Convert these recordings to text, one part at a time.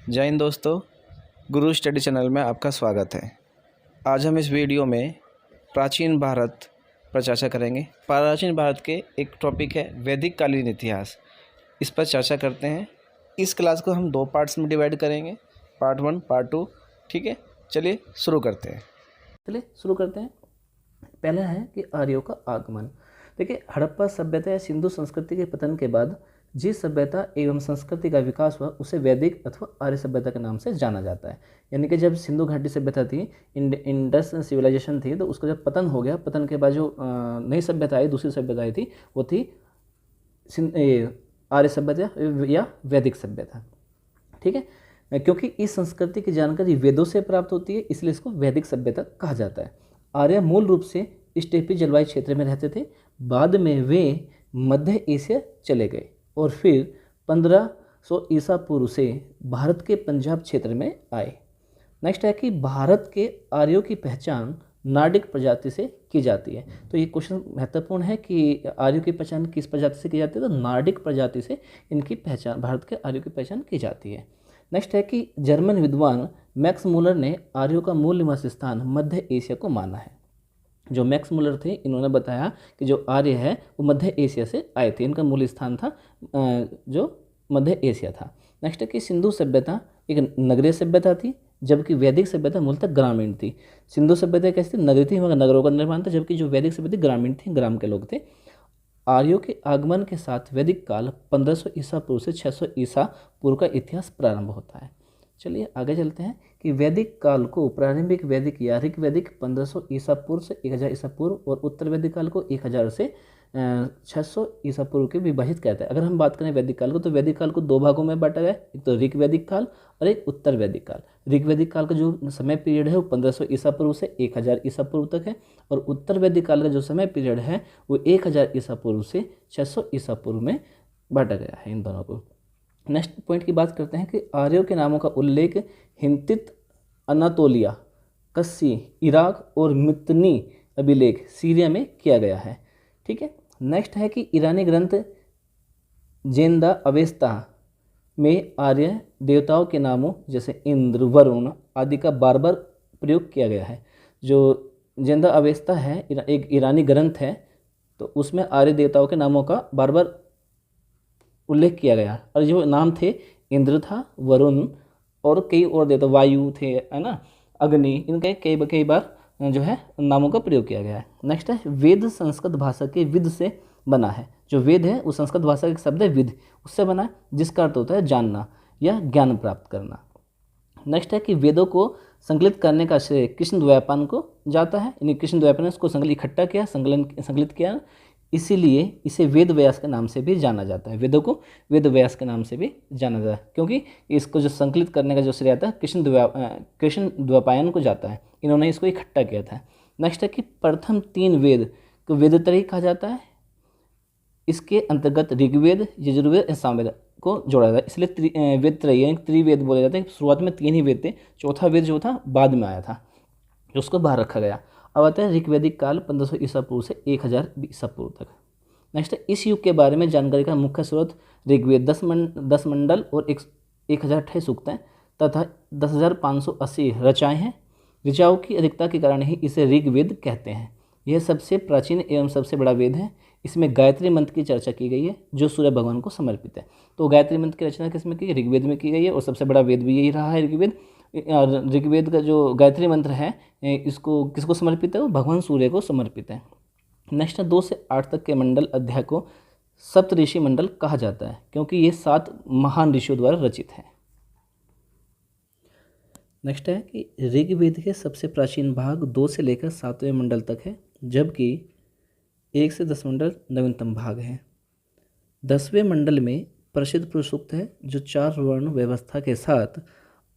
जय हिंद दोस्तों, गुरु study channel में आपका स्वागत है। आज हम इस वीडियो में प्राचीन भारत पर चर्चा करेंगे। प्राचीन भारत के एक टॉपिक है वैदिक कालीन इतिहास, इस पर चर्चा करते हैं। इस क्लास को हम 2 पार्ट्स में डिवाइड करेंगे, पार्ट 1, पार्ट 2। ठीक है, चलिए शुरू करते हैं। पहला है कि आर्यों का आगमन। देखिए, हड़प्पा सभ्यता या सिंधु संस्कृति के पतन के बाद जिस सभ्यता एवं संस्कृति का विकास हुआ उसे वैदिक अथवा आर्य सभ्यता के नाम से जाना जाता है। यानी कि जब सिंधु घाटी सभ्यता थी, इंडस सिविलाइजेशन थी, तो उसका जब पतन हो गया, पतन के बाद जो नई सभ्यता आई, दूसरी सभ्यता आई थी, वो थी आर्य सभ्यता या वैदिक सभ्यता। ठीक है, क्योंकि इस संस्कृति की जानकारी वेदों से प्राप्त होती है, इसलिए इसको वैदिक सभ्यता कहा जाता है। आर्य मूल रूप से स्टेपी जलवायु क्षेत्र में रहते थे। बाद में वे मध्य एशिया चले गए और फिर 1500 ईसा पूर्व से भारत के पंजाब क्षेत्र में आए। नेक्स्ट है कि भारत के आर्यों की पहचान नार्डिक प्रजाति से की जाती है। तो ये क्वेश्चन महत्वपूर्ण है कि आर्यों की पहचान किस प्रजाति से की जाती है, तो नार्डिक प्रजाति से इनकी पहचान, भारत के आर्यों की पहचान की जाती है। नेक्स्ट है कि जर्मन विद्वान मैक्स मूलर ने आर्यों का मूल निवास स्थान मध्य एशिया को माना है। जो मैक्स मूलर थे, इन्होंने बताया कि जो आर्य है वो मध्य एशिया से आए थे, इनका मूल स्थान था जो मध्य एशिया था। नेक्स्ट है कि सिंधु सभ्यता एक नगरीय सभ्यता थी, जबकि वैदिक सभ्यता मूलतः ग्रामीण थी। सिंधु सभ्यता कैसी थी? नगरी थी, मगर नगरों का निर्माण था, जबकि जो वैदिक सभ्यता ग्रामीण थी, ग्राम के लोग थे। आर्यों के आगमन के साथ वैदिक काल 1500 ईसा पूर्व से 600 ईसा पूर्व का इतिहास प्रारंभ होता है। चलिए आगे चलते हैं कि वैदिक काल को प्रारंभिक वैदिक या ऋग वैदिक 1500 ईसा पूर्व से 1000 ईसा पूर्व और उत्तर वैदिक काल को 1000 से 600 ईसा पूर्व के विभाजित कहते हैं। अगर हम बात करें वैदिक काल को, तो वैदिक काल को 2 भागों में बांटा गया, एक तो ऋग वैदिक काल और एक उत्तर वैदिक काल। ऋग वैदिक काल का जो समय पीरियड है वो 1500 ईसा पूर्व से 1000 ईसा पूर्व तक है, और उत्तर वैदिक काल का जो समय पीरियड है वो 1000 ईसा पूर्व से 600 ईसा पूर्व में बांटा गया है इन दोनों को। नेक्स्ट पॉइंट की बात करते हैं कि आर्यों के नामों का उल्लेख हिंतित, अनातोलिया, कस्सी, इराक और मितनी अभिलेख सीरिया में किया गया है। ठीक है, नेक्स्ट है कि ईरानी ग्रंथ जेंदा अवेस्ता में आर्य देवताओं के नामों जैसे इंद्र, वरुण आदि का बार बार प्रयोग किया गया है। जो जेंदा अवेस्ता है एक ईरानी ग्रंथ है, तो उसमें आर्य देवताओं के नामों का बार बार उल्लेख किया गया, और जो नाम थे इंद्र था, वरुण और कई और देवता, वायु थे, है ना, अग्नि, इनके कई बार जो है नामों का प्रयोग किया गया है। नेक्स्ट है वेद संस्कृत भाषा के विद से बना है। जो वेद है वो संस्कृत भाषा का एक शब्द है विद, उससे बना है, जिसका अर्थ होता है जानना या ज्ञान प्राप्त करना। नेक्स्ट है कि वेदों को संकलित करने का श्रेय कृष्णद्वैपायन को जाता है। यानी कृष्णद्वैपायन ने इसको इकट्ठा किया, संकलित किया, इसीलिए इसे वेद व्यास के नाम से भी जाना जाता है। वेदों को वेद व्यास के नाम से भी जाना जाता है, क्योंकि इसको जो संकलित करने का जो श्रेय आता है कृष्णद्वैपायन को जाता है। इन्होंने इसको इकट्ठा किया था। नेक्स्ट है कि प्रथम 3 वेद को वेदत्रयी कहा जाता है। इसके अंतर्गत ऋग्वेद, यजुर्वेद, सामवेद को जोड़ा जाता है, इसलिए वेदत्रयी यानी त्रिवेद बोले जाते हैं। शुरुआत में 3 ही वेद थे, चौथा वेद जो था बाद में आया था, जो उसको बाहर रखा गया। अब आता है ऋग्वैदिक काल 1500 ईसा पूर्व से 1000 ईसा पूर्व तक। नेक्स्ट है इस युग के बारे में जानकारी का मुख्य स्रोत ऋग्वेद 10 मंडल और 1028 सूक्तें तथा 10,580 रचाएँ हैं। ऋचाओं की अधिकता के कारण ही इसे ऋग्वेद कहते हैं। यह सबसे प्राचीन एवं सबसे बड़ा वेद है। इसमें गायत्री मंत्र की चर्चा की गई है, जो सूर्य भगवान को समर्पित है। तो गायत्री मंत्र की रचना किसमें की? ऋग्वेद में की गई है, और सबसे बड़ा वेद भी यही रहा है ऋग्वेद। ऋग्वेद का जो गायत्री मंत्र है, इसको किसको समर्पित है? वो भगवान सूर्य को समर्पित है। नेक्स्ट 2 से 8 तक के मंडल अध्याय को सप्तऋषि मंडल कहा जाता है, क्योंकि ये 7 महान ऋषियों द्वारा रचित है। नेक्स्ट है कि ऋग्वेद के सबसे प्राचीन भाग 2 से लेकर 7वें मंडल तक है, जबकि 1 से 10 मंडल नवीनतम भाग है। 10वें मंडल में प्रसिद्ध पुरुष सूक्त है, जो 4 वर्ण व्यवस्था के साथ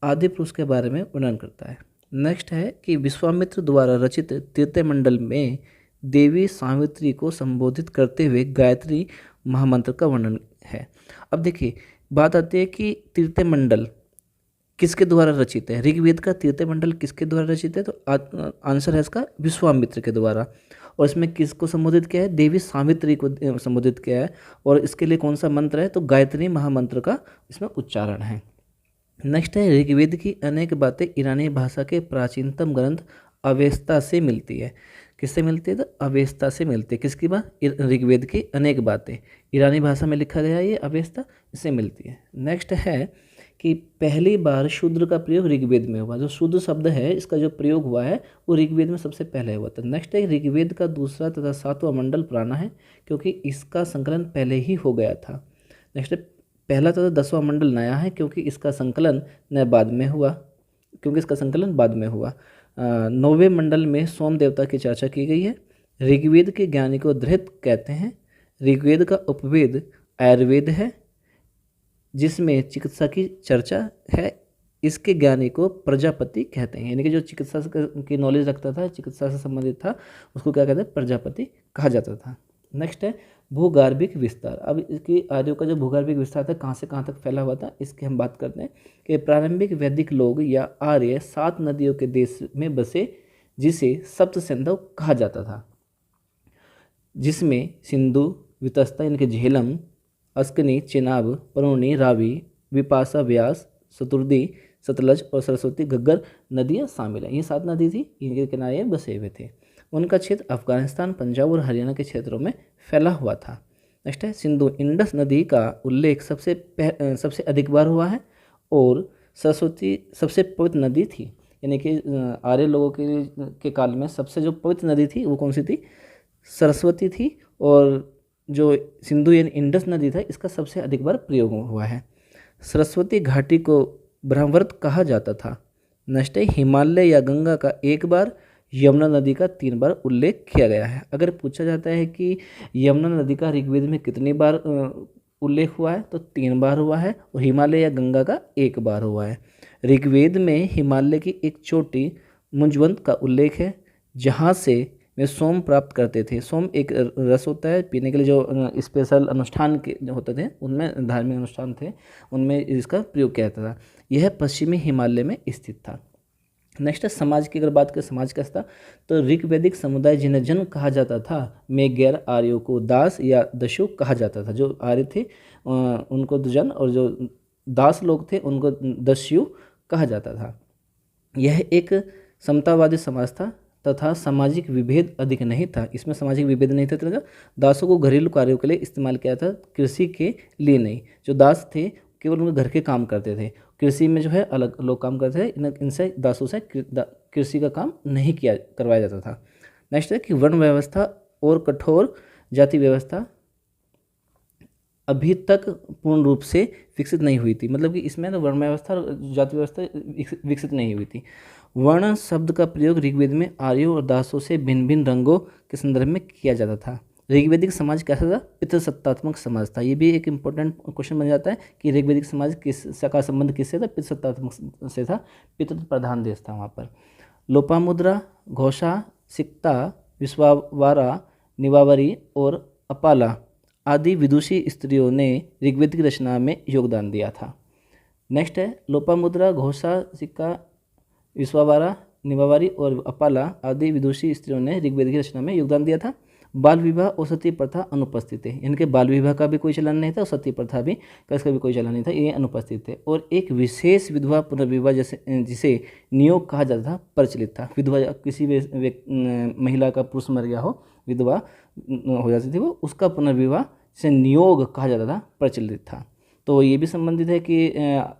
आदि पुरुष के बारे में वर्णन करता है। नेक्स्ट है कि विश्वामित्र द्वारा रचित तृतीय मंडल में देवी सावित्री को संबोधित करते हुए गायत्री महामंत्र का वर्णन है। अब देखिए, बात आती है कि तृतीय मंडल किसके द्वारा रचित है? ऋग्वेद का तृतीय मंडल किसके द्वारा रचित है? तो आंसर है इसका विश्वामित्र के द्वारा। और इसमें किसको संबोधित किया है? देवी सावित्री को संबोधित किया है। और इसके लिए कौन सा मंत्र है? तो गायत्री महामंत्र का इसमें उच्चारण है। नेक्स्ट है ऋग्वेद की अनेक बातें ईरानी भाषा के प्राचीनतम ग्रंथ अवेस्ता से मिलती है। किससे मिलती है? तो अवेस्ता से मिलती है। किसकी बात? ऋग्वेद की अनेक बातें ईरानी भाषा में लिखा गया है, ये अवेस्ता इससे मिलती है। नेक्स्ट है कि पहली बार शूद्र का प्रयोग ऋग्वेद में हुआ। जो शूद्र शब्द है इसका जो प्रयोग हुआ है वो ऋग्वेद में सबसे पहले हुआ था। नेक्स्ट है ऋग्वेद का दूसरा तथा सातवां मंडल पुराना है क्योंकि इसका संकलन पहले ही हो गया था। नेक्स्ट है पहला तथा 10वां मंडल नया है क्योंकि इसका संकलन बाद में हुआ। 9वें मंडल में सोम देवता की चर्चा की गई है। ऋग्वेद के ज्ञानी को धृत कहते हैं। ऋग्वेद का उपवेद आयुर्वेद है जिसमें चिकित्सा की चर्चा है। इसके ज्ञानी को प्रजापति कहते हैं, यानी कि जो चिकित्सा की नॉलेज रखता था, चिकित्सा से संबंधित था, उसको क्या कहते हैं? प्रजापति कहा जाता था। नेक्स्ट है भूगार्भिक विस्तार। अब इसकी आर्यों का जो भूगार्भिक विस्तार था कहाँ से कहाँ तक फैला हुआ था इसकी हम बात करते हैं कि प्रारंभिक वैदिक लोग या आर्य 7 नदियों के देश में बसे जिसे सप्त सिंधु कहा जाता था, जिसमें सिंधु, वितस्ता यानी कि झेलम, अस्कनी, चेनाब, परोनी, रावी, विपाशा, व्यास, शतुर्दी, सतलज और सरस्वती घग्गर नदियाँ शामिल हैं। ये 7 नदी थी, इनके किनारे बसे हुए थे। उनका क्षेत्र अफगानिस्तान, पंजाब और हरियाणा के क्षेत्रों में फैला हुआ था। नेक्स्ट है सिंधु इंडस नदी का उल्लेख सबसे अधिक बार हुआ है और सरस्वती सबसे पवित्र नदी थी, यानी कि आर्य लोगों के काल में सबसे जो पवित्र नदी थी वो कौन सी थी? सरस्वती थी। और जो सिंधु यानी इंडस नदी था इसका सबसे अधिक बार प्रयोग हुआ है। सरस्वती घाटी को ब्रह्मवर्त कहा जाता था। नेक्स्ट है हिमालय या गंगा का 1 बार, यमुना नदी का 3 बार उल्लेख किया गया है। अगर पूछा जाता है कि यमुना नदी का ऋग्वेद में कितनी बार उल्लेख हुआ है तो 3 बार हुआ है और हिमालय या गंगा का 1 बार हुआ है। ऋग्वेद में हिमालय की एक चोटी मुंजवंत का उल्लेख है जहाँ से वे सोम प्राप्त करते थे। सोम एक रस होता है पीने के लिए, जो स्पेशल अनुष्ठान के जो होते थे उनमें, धार्मिक अनुष्ठान थे उनमें इसका प्रयोग किया जाता था। यह पश्चिमी हिमालय में स्थित था। नेक्स्ट है समाज की अगर बात करें, समाज कैसा था? तो ऋग्वैदिक समुदाय जिन्हें जन कहा जाता था में गैर आर्यों को दास या दस्यु कहा जाता था। जो आर्य थे उनको जन और जो दास लोग थे उनको दस्यु कहा जाता था। यह एक समतावादी समाज था तथा सामाजिक विभेद अधिक नहीं था। इसमें सामाजिक विभेद नहीं था, तो दासों को घरेलू कार्यों के लिए इस्तेमाल किया था, कृषि के लिए नहीं। जो दास थे केवल उनके घर के काम करते थे, कृषि में जो है अलग लोग काम करते थे, इनसे दासों से कृषि का काम नहीं करवाया जाता था। नेक्स्ट है कि वर्ण व्यवस्था और कठोर जाति व्यवस्था अभी तक पूर्ण रूप से विकसित नहीं हुई थी। मतलब कि इसमें तो वर्ण व्यवस्था और जाति व्यवस्था विकसित नहीं हुई थी। वर्ण शब्द का प्रयोग ऋग्वेद में आर्यों और दासों से भिन्न भिन्न रंगों के संदर्भ में किया जाता था। ऋग्वैदिक समाज कैसा था? पितृसत्तात्मक समाज था। ये भी एक इंपॉर्टेंट क्वेश्चन बन जाता है कि ऋग्वैदिक समाज का संबंध किससे था? पितृसत्तात्मक से था। पितृ प्रधान देश था वहाँ पर। लोपामुद्रा, घोषा, सिक्ता, विश्वावारा, निवावरी और अपाला आदि विदुषी स्त्रियों ने ऋग्वेदिक रचना में योगदान दिया था। नेक्स्ट है लोपामुद्रा, घोषा, सिक्का, विश्वावारा, निवावरी और अपाला आदि विदुषी स्त्रियों ने ऋग्वेदिक रचना में योगदान दिया था। बाल विवाह और सती प्रथा अनुपस्थित है। इनके बाल विवाह का भी कोई चलन नहीं था और सती प्रथा भी का भी कोई चलन नहीं था, ये अनुपस्थित थे। और एक विशेष विधवा पुनर्विवाह जिसे नियोग कहा जाता था प्रचलित था। विधवा किसी भी महिला का पुरुष मर गया हो, विधवा हो जाती थी वो, उसका पुनर्विवाह जिसे नियोग कहा जाता था प्रचलित था। तो ये भी संबंधित है कि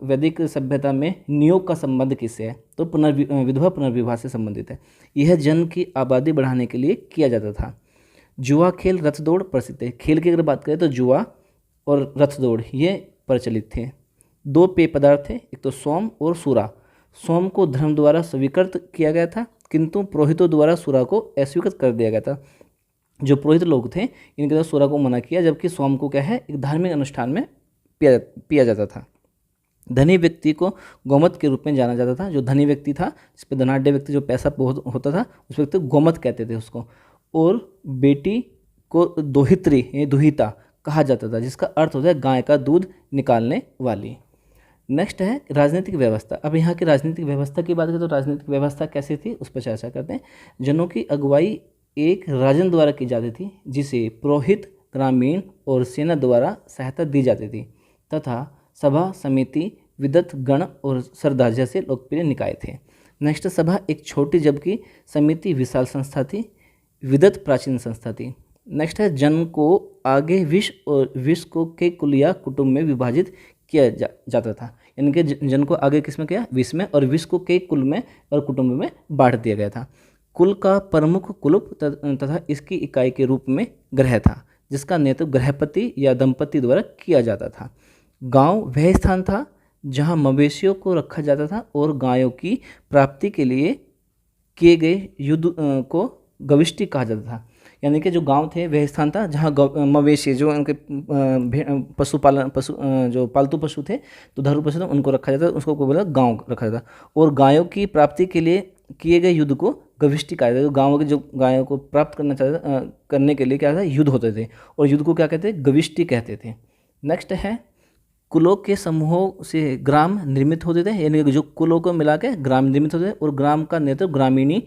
वैदिक सभ्यता में नियोग का संबंध किससे है? तो विधवा पुनर्विवाह से संबंधित है। यह जन की आबादी बढ़ाने के लिए किया जाता था। जुआ खेल, रथ दौड़ प्रसिद्ध है। खेल की अगर बात करें तो जुआ और रथ दौड़ ये प्रचलित थे। 2 पेय पदार्थ थे, एक तो सोम और सूरा। सोम को धर्म द्वारा स्वीकृत किया गया था किंतु पुरोहितों द्वारा सूरा को अस्वीकृत कर दिया गया था। जो पुरोहित लोग थे इनके द्वारा सूरा को मना किया, जबकि सोम को क्या है एक धार्मिक अनुष्ठान में पिया जाता था। धनी व्यक्ति को गोमत के रूप में जाना जाता था। जो धनी व्यक्ति था, जिस पर धनाढ़ व्यक्ति, जो पैसा बहुत होता था, उस व्यक्ति को गोमत कहते थे उसको। और बेटी को दोहित्री यानी दुहिता कहा जाता था, जिसका अर्थ होता है गाय का दूध निकालने वाली। नेक्स्ट है राजनीतिक व्यवस्था। अब यहाँ की राजनीतिक व्यवस्था की बात करें तो राजनीतिक व्यवस्था कैसी थी उस पर चर्चा करते हैं। जनों की अगुवाई एक राजन द्वारा की जाती थी, जिसे पुरोहित, ग्रामीण और सेना द्वारा सहायता दी जाती थी, तथा सभा, समिति, विदत गण और सरदार जैसे लोकप्रिय निकाय थे। नेक्स्ट सभा एक छोटी जबकि समिति विशाल संस्था थी। विदत प्राचीन संस्था थी। नेक्स्ट है जन को आगे विश्व और विश्व को के कुल या कुटुंब में विभाजित किया जाता था। यानी कि जन को आगे किस में किया, विश्व में, और विश्व को के कुल में और कुटुंब में बांट दिया गया था। कुल का प्रमुख कुलुप तथा इसकी इकाई के रूप में ग्रह था, जिसका नेतृत्व ग्रहपति या दंपति द्वारा किया जाता था। गांव वह स्थान था जहां मवेशियों को रखा जाता था और गायों की प्राप्ति के लिए किए गए युद्ध को गविष्टि कहा जाता था। यानी कि जो गांव थे वह स्थान था जहां मवेशी जो उनके जो पालतू पशु थे, दुधारू पशु थे, उनको रखा जाता था, उसको कोई बोला गांव रखा जाता। और गायों की प्राप्ति के लिए किए गए युद्ध को गविष्टि कहा जाता था। गाँव के जो गायों को प्राप्त करने के लिए क्या था, युद्ध होते थे, और युद्ध को क्या कहते थे, गविष्टि कहते थे। नेक्स्ट है कुलों के समूहों से ग्राम निर्मित होते थे। यानी कि जो कुलों को मिला के ग्राम निर्मित होते थे, और ग्राम का नेतृत्व ग्रामीणी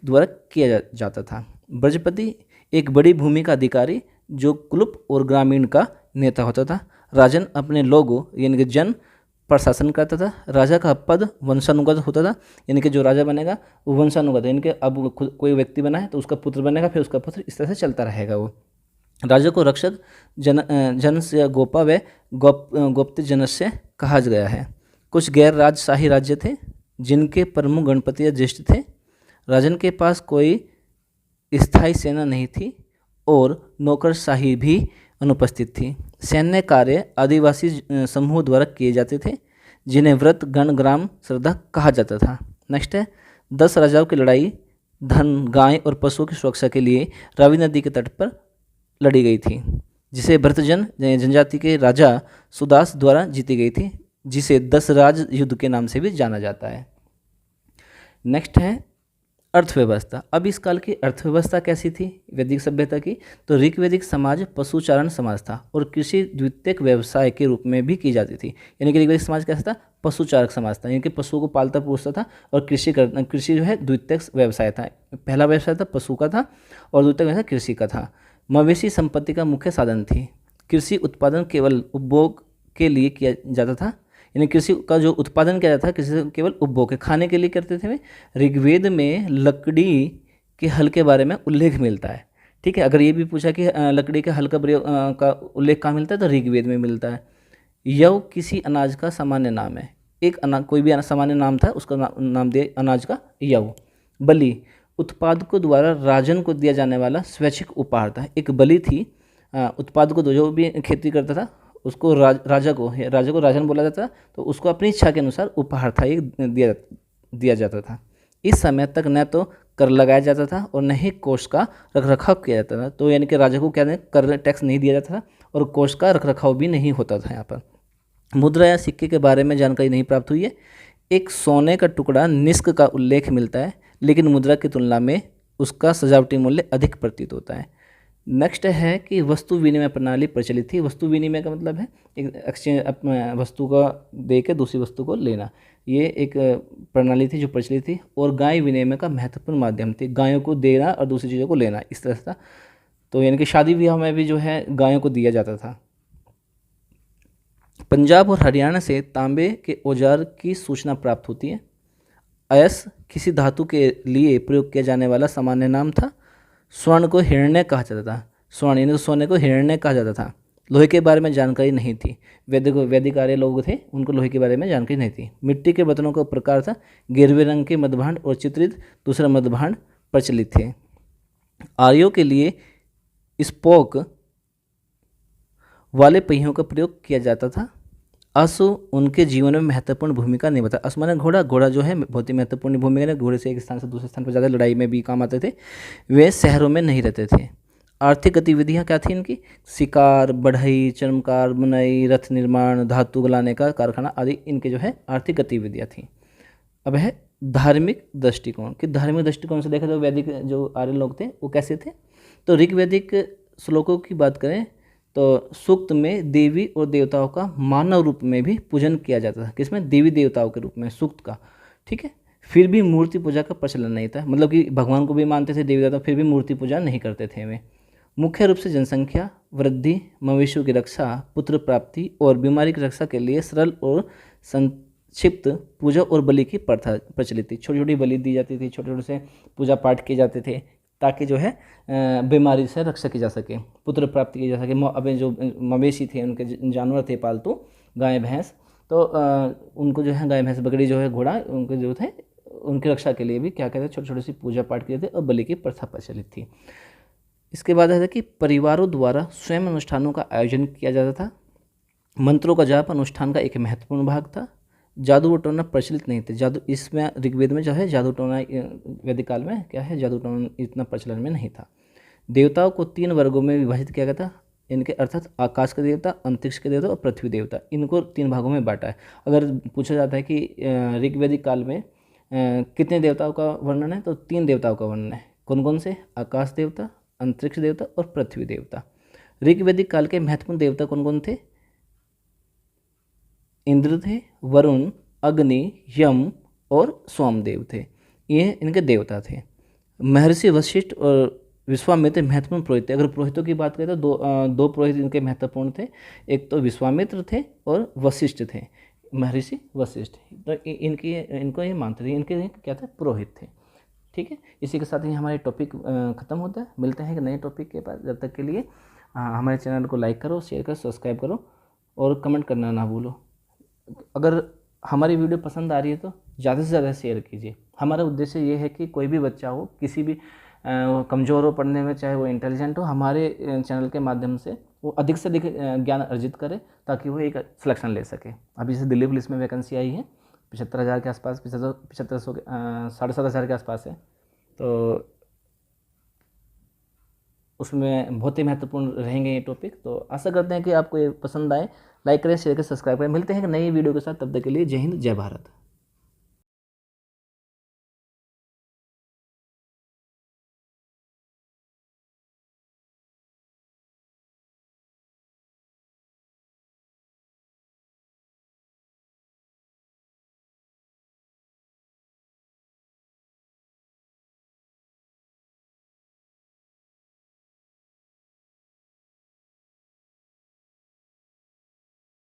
द्वारा किया जाता था। ब्रजपति एक बड़ी भूमि का अधिकारी जो कुलुप और ग्रामीण का नेता होता था। राजन अपने लोगों यानी कि जन प्रशासन करता था। राजा का पद वंशानुगत होता था। यानी कि जो राजा बनेगा वो वंशानुगत है, यानी कि अब कोई व्यक्ति बना है तो उसका पुत्र बनेगा, फिर उसका पुत्र, इस तरह से चलता रहेगा वो। राजा को रक्षक जन से गोपा व गोप्त जनस से कहा गया है। कुछ गैर राजशाही राज्य थे जिनके प्रमुख गणपति या ज्येष्ठ थे। राजन के पास कोई स्थायी सेना नहीं थी और नौकरशाही भी अनुपस्थित थी। सैन्य कार्य आदिवासी समूह द्वारा किए जाते थे जिन्हें व्रत गण ग्राम श्रद्धा कहा जाता था। नेक्स्ट है 10 राजाओं की लड़ाई धन, गाय और पशुओं की सुरक्षा के लिए रावी नदी के तट पर लड़ी गई थी, जिसे भरतजन जनजाति के राजा सुदास द्वारा जीती गई थी, जिसे 10 राज युद्ध के नाम से भी जाना जाता है। नेक्स्ट है अर्थव्यवस्था। अब इस काल की अर्थव्यवस्था कैसी थी वैदिक सभ्यता की, तो ऋग्वैदिक समाज पशुचारण समाज था और कृषि द्वितीयक व्यवसाय के रूप में भी की जाती थी। यानी कि ऋग्वैदिक समाज कैसा था, पशुचारक समाज था, यानी कि पशुओं को पालता पोसता था, और कृषि जो है द्वितीयक व्यवसाय था। पहला व्यवसाय था पशु का था और द्वितीयक व्यवसाय कृषि का था। मवेशी संपत्ति का मुख्य साधन थी। कृषि उत्पादन केवल उपभोग के लिए किया जाता था, यानी कृषि का जो उत्पादन किया जाता था कृषि केवल उपभोग के खाने के लिए करते थे वे। ऋग्वेद में लकड़ी के हल के बारे में उल्लेख मिलता है। ठीक है, अगर ये भी पूछा कि लकड़ी के हल का प्रयोग का उल्लेख कहाँ मिलता है, तो ऋग्वेद में मिलता है। यव किसी अनाज का सामान्य नाम है। एक अनाज, कोई भी सामान्य नाम था, उसका नाम दिया अनाज का यव। बलि उत्पादकों द्वारा राजन को दिया जाने वाला स्वैच्छिक उपहार था। एक बलि थी, उत्पादक को जो भी खेती करता था उसको राजा को राजन बोला जाता था, तो उसको अपनी इच्छा के अनुसार उपहार था ये दिया जाता था। इस समय तक न तो कर लगाया जाता था और न ही कोष का रखरखाव किया जाता था। तो यानी कि राजा को क्या कर टैक्स नहीं दिया जाता था और कोष का रखरखाव भी नहीं होता था। यहाँ पर मुद्रा या सिक्के के बारे में जानकारी नहीं प्राप्त हुई है। एक सोने का टुकड़ा निष्क का उल्लेख मिलता है, लेकिन मुद्रा की तुलना में उसका सजावटी मूल्य अधिक प्रतीत होता है। नेक्स्ट है कि वस्तु विनिमय प्रणाली प्रचलित थी। वस्तु विनिमय का मतलब है एक एक्सचेंज, वस्तु का दे के दूसरी वस्तु को लेना, ये एक प्रणाली थी जो प्रचलित थी। और गाय विनिमय का महत्वपूर्ण माध्यम थी, गायों को देना और दूसरी चीज़ों को लेना, इस तरह से था। तो यानी कि शादी विवाह में भी जो है गायों को दिया जाता था। पंजाब और हरियाणा से तांबे के औजार की सूचना प्राप्त होती है। अयस किसी धातु के लिए प्रयोग किया जाने वाला सामान्य नाम था। स्वर्ण को हिरण्य कहा जाता था। स्वर्ण यानी सोने को हिरण्य कहा जाता था। लोहे के बारे में जानकारी नहीं थी। वैदिक आर्य लोग थे, उनको लोहे के बारे में जानकारी नहीं थी। मिट्टी के बर्तनों का प्रकार था गेरुए रंग के मध्यभांड और चित्रित दूसरा मध्यभांड प्रचलित थे। आर्यों के लिए स्पोक वाले पहियों का प्रयोग किया जाता था। अश्व उनके जीवन में महत्वपूर्ण भूमिका निभाता। अश्व माने घोड़ा जो है बहुत ही महत्वपूर्ण भूमिका है, घोड़े से एक स्थान से दूसरे स्थान पर जाकर लड़ाई में भी काम आते थे। वे शहरों में नहीं रहते थे। आर्थिक गतिविधियां क्या थी इनकी, शिकार, बढ़ई, चर्मकार, बुनाई, रथ निर्माण, धातु गलाने का कारखाना आदि इनके जो है आर्थिक गतिविधियां थी। अब है धार्मिक दृष्टिकोण, कि धार्मिक दृष्टिकोण से देखा तो वैदिक जो आर्य लोग थे वो कैसे थे। तो ऋग्वैदिक श्लोकों की बात करें तो सूक्त में देवी और देवताओं का मानव रूप में भी पूजन किया जाता था। किसमें, देवी देवताओं के रूप में, सूक्त का। ठीक है, फिर भी मूर्ति पूजा का प्रचलन नहीं था, मतलब कि भगवान को भी मानते थे देवी देवता, फिर भी मूर्ति पूजा नहीं करते थे वे। मुख्य रूप से जनसंख्या वृद्धि, मवेशियों की रक्षा, पुत्र प्राप्ति और बीमारी की रक्षा के लिए सरल और संक्षिप्त पूजा और बलि की प्रथा प्रचलित थी। छोटी छोटी बलि दी जाती थी, छोटे छोटे से पूजा पाठ किए जाते थे ताकि जो है बीमारी से रक्षा की जा सके, पुत्र प्राप्त की जा सके। अभी जो मवेशी थे, उनके जानवर थे पालतू, गाय भैंस, तो उनको जो है गाय भैंस बकरी जो है घोड़ा, उनके जो थे उनकी रक्षा के लिए भी क्या कहते हैं छोटी छोटी सी पूजा पाठ किए थे और बलि की प्रथा प्रचलित थी। इसके बाद है कि परिवारों द्वारा स्वयं अनुष्ठानों का आयोजन किया जाता था। मंत्रों का जाप अनुष्ठान का एक महत्वपूर्ण भाग था। जादू और टोना प्रचलित नहीं थे। जादू, इसमें ऋग्वेद में जो है जादू टोना, वैदिक काल में क्या है जादू टोना इतना प्रचलन में नहीं था। देवताओं को 3 वर्गों में विभाजित किया गया था। इनके अर्थात आकाश के देवता, अंतरिक्ष के देवता और पृथ्वी देवता, इनको 3 भागों में बांटा है। अगर पूछा जाता है कि ऋग्वेदिक काल में कितने देवताओं का वर्णन है, तो 3 देवताओं का वर्णन है। कौन कौन से? आकाश देवता, अंतरिक्ष देवता और पृथ्वी देवता। ऋग्वेदिक काल के महत्वपूर्ण देवता कौन कौन थे? इंद्र थे, वरुण, अग्नि, यम और सोमदेव थे। ये इनके देवता थे। महर्षि वशिष्ठ और विश्वामित्र महत्वपूर्ण पुरोहित थे। अगर पुरोहितों की बात करें तो दो पुरोहित इनके महत्वपूर्ण थे। एक तो विश्वामित्र थे और वशिष्ठ थे, महर्षि वशिष्ठ। तो इनको ये मानते थे, इनके क्या थे? पुरोहित थे। ठीक है, इसी के साथ ही हमारे टॉपिक ख़त्म होता है। मिलते हैं एक नए टॉपिक के पास। जब तक के लिए हमारे चैनल को लाइक करो, शेयर करो, सब्सक्राइब करो और कमेंट करना ना भूलो। अगर हमारी वीडियो पसंद आ रही है तो ज़्यादा से ज़्यादा शेयर कीजिए। हमारा उद्देश्य ये है कि कोई भी बच्चा हो, किसी भी कमज़ोर हो पढ़ने में, चाहे वो इंटेलिजेंट हो, हमारे चैनल के माध्यम से वो अधिक से अधिक ज्ञान अर्जित करे ताकि वो एक सिलेक्शन ले सके। अभी जैसे दिल्ली पुलिस में वैकेंसी आई है 75,000 के आसपास, 7500 के 7,500 के आसपास है, तो उसमें बहुत ही महत्वपूर्ण रहेंगे ये टॉपिक। तो आशा करते हैं कि आपको ये पसंद आए। लाइक करें, शेयर करें, सब्सक्राइब करें। मिलते हैं एक नई वीडियो के साथ, तब तक के लिए जय हिंद, जय भारत।